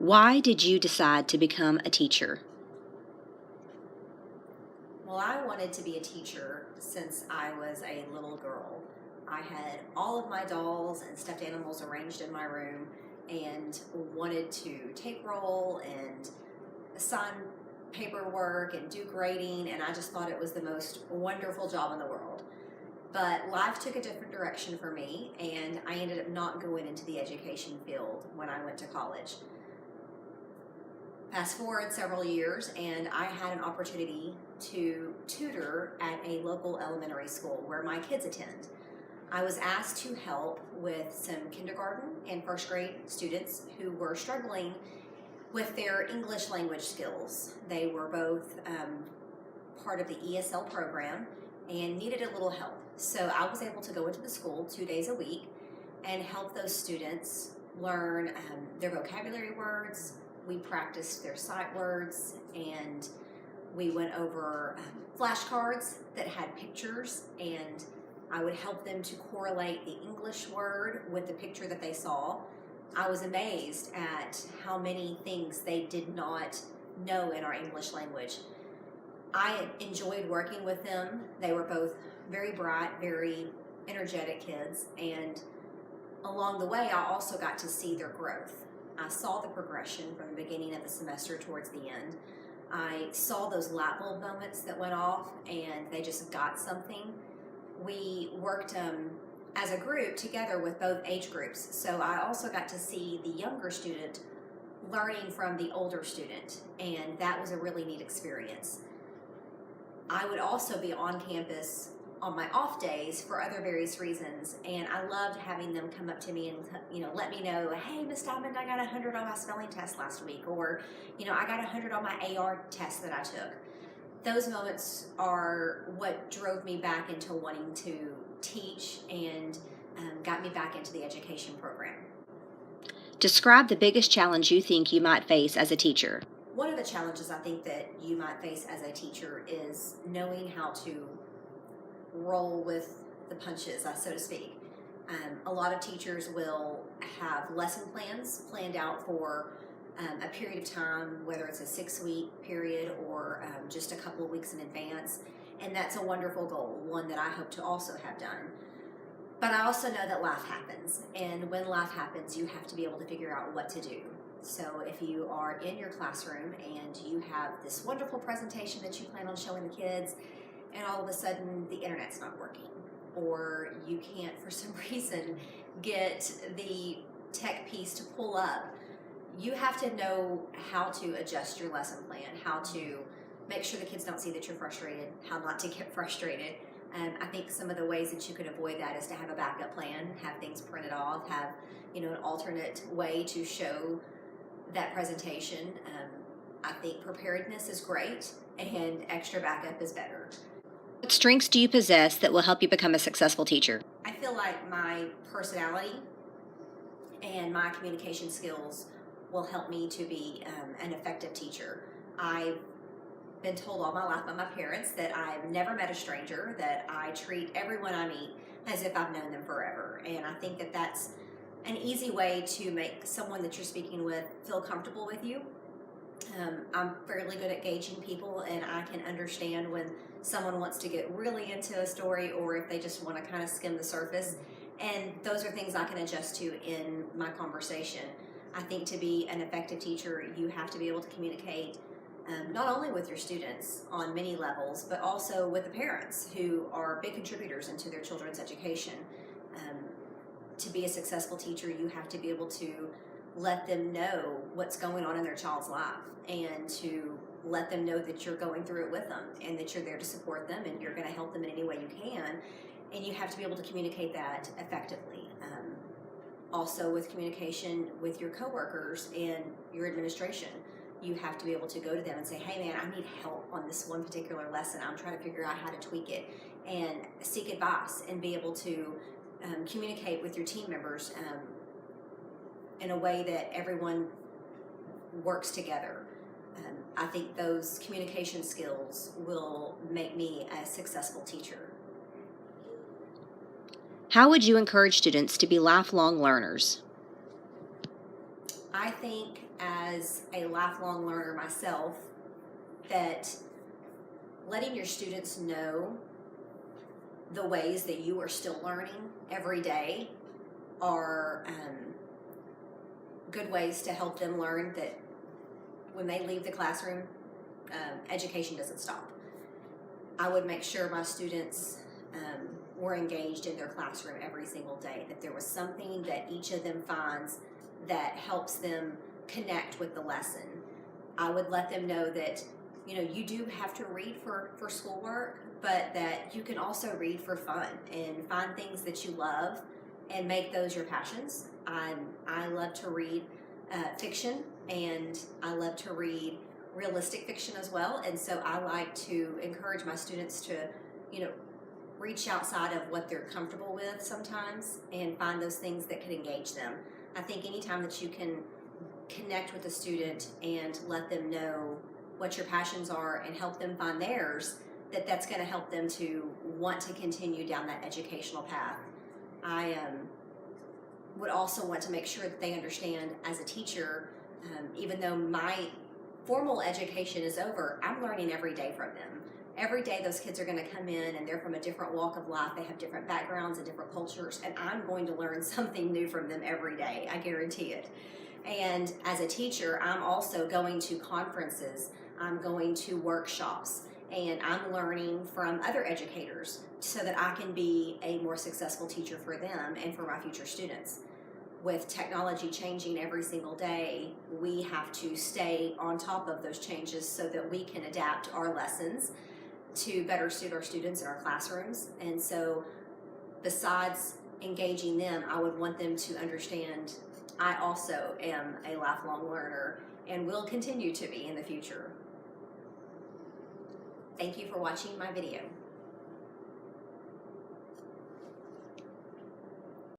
Why did you decide to become a teacher? Well, I wanted to be a teacher since I was a little girl. I had all of my dolls and stuffed animals arranged in my room and wanted to take roll and assign paperwork and do grading, and I just thought it was the most wonderful job in the world. But life took a different direction for me, and I ended up not going into the education field when I went to college. Fast forward several years, and I had an opportunity to tutor at a local elementary school where my kids attend. I was asked to help with some kindergarten and first grade students who were struggling with their English language skills. They were both part of the ESL program and needed a little help. So I was able to go into the school 2 days a week and help those students learn their vocabulary words. We practiced their sight words, and we went over flashcards that had pictures, and I would help them to correlate the English word with the picture that they saw. I was amazed at how many things they did not know in our English language. I enjoyed working with them. They were both very bright, very energetic kids, and along the way I also got to see their growth. I saw the progression from the beginning of the semester towards the end. I saw those light bulb moments that went off and they just got something. We worked as a group together with both age groups, so I also got to see the younger student learning from the older student, and that was a really neat experience. I would also be on campus on my off days for other various reasons, and I loved having them come up to me and let me know, hey, Miss Diamond, I got 100 on my spelling test last week, or I got 100 on my AR test that I took. Those moments are what drove me back into wanting to teach and got me back into the education program. Describe the biggest challenge you think you might face as a teacher. One of the challenges I think that you might face as a teacher is knowing how to roll with the punches, so to speak. A lot of teachers will have lesson plans planned out for a period of time, whether it's a 6-week period or just a couple of weeks in advance, and that's a wonderful goal, one that I hope to also have done. But I also know that life happens, and when life happens, you have to be able to figure out what to do. So if you are in your classroom and you have this wonderful presentation that you plan on showing the kids, and all of a sudden the internet's not working, or you can't for some reason get the tech piece to pull up, you have to know how to adjust your lesson plan, how to make sure the kids don't see that you're frustrated, how not to get frustrated. I think some of the ways that you could avoid that is to have a backup plan, have things printed off, have an alternate way to show that presentation. I think preparedness is great, and extra backup is better. What strengths do you possess that will help you become a successful teacher? I feel like my personality and my communication skills will help me to be an effective teacher. I've been told all my life by my parents that I've never met a stranger, that I treat everyone I meet as if I've known them forever. And I think that that's an easy way to make someone that you're speaking with feel comfortable with you. I'm fairly good at gauging people, and I can understand when someone wants to get really into a story or if they just want to kind of skim the surface. And those are things I can adjust to in my conversation. I think to be an effective teacher, you have to be able to communicate not only with your students on many levels, but also with the parents who are big contributors into their children's education. To be a successful teacher, you have to be able to let them know what's going on in their child's life, and to let them know that you're going through it with them and that you're there to support them and you're going to help them in any way you can. And you have to be able to communicate that effectively. Also with communication with your coworkers and your administration, you have to be able to go to them and say, hey man, I need help on this one particular lesson. I'm trying to figure out how to tweak it, and seek advice and be able to communicate with your team members in a way that everyone works together. I think those communication skills will make me a successful teacher. How would you encourage students to be lifelong learners? I think as a lifelong learner myself that letting your students know the ways that you are still learning every day are good ways to help them learn that when they leave the classroom, education doesn't stop. I would make sure my students were engaged in their classroom every single day, that there was something that each of them finds that helps them connect with the lesson. I would let them know that, you know, you do have to read for schoolwork, but that you can also read for fun and find things that you love and make those your passions. I love to read fiction, and I love to read realistic fiction as well, and so I like to encourage my students to, you know, reach outside of what they're comfortable with sometimes and find those things that can engage them. I think anytime that you can connect with a student and let them know what your passions are and help them find theirs, that's going to help them to want to continue down that educational path. I would also want to make sure that they understand as a teacher, even though my formal education is over, I'm learning every day from them. Every day those kids are going to come in and they're from a different walk of life. They have different backgrounds and different cultures, and I'm going to learn something new from them every day. I guarantee it. And as a teacher, I'm also going to conferences, I'm going to workshops, and I'm learning from other educators so that I can be a more successful teacher for them and for my future students. With technology changing every single day, we have to stay on top of those changes so that we can adapt our lessons to better suit our students in our classrooms. And so besides engaging them, I would want them to understand I also am a lifelong learner and will continue to be in the future. Thank you for watching my video.